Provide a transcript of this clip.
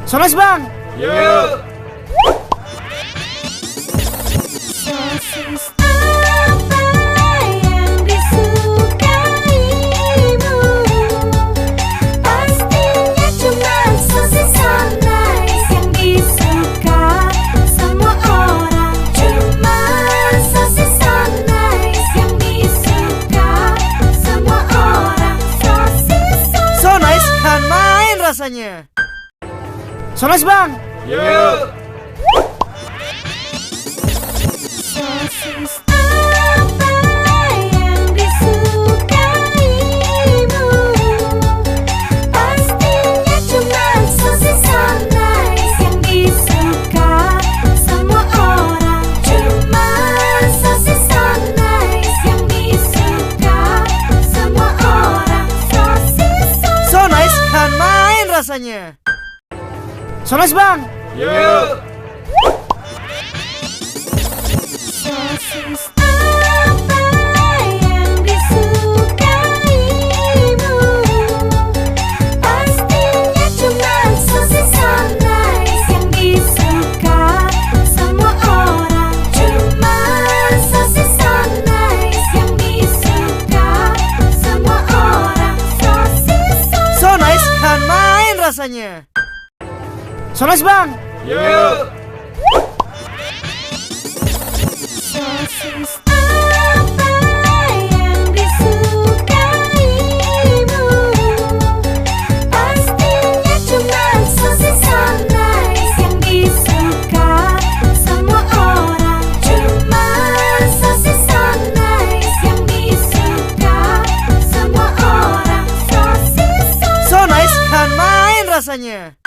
Sones bang. Yuk. Sosis apa yang disukaimu? Pastinya cuma sosis Sunrise yang disuka semua orang. Cuma sosis Sunrise yang disuka semua orang. So nice kan main rasanya. Sones bang. Yuk. Sosis apa yang disukaimu? Pastinya cuma sosis Sunrise yang disuka semua orang. Cuma sosis Sunrise yang disuka semua orang. So nice kan main rasanya. Sones bang. Yuk. Sosis apa yang disukaimu? Pastinya cuma sosis Sunrise yang disuka semua orang. Cuma sosis Sunrise yang disuka semua orang. So nice kan main rasanya. Sones bang. Yuk. Sosis apa yang disukaimu? Pastinya cuma sosis Sunrise yang disuka semua orang. Cuma sosis Sunrise yang disuka semua orang. So nice kan main rasanya.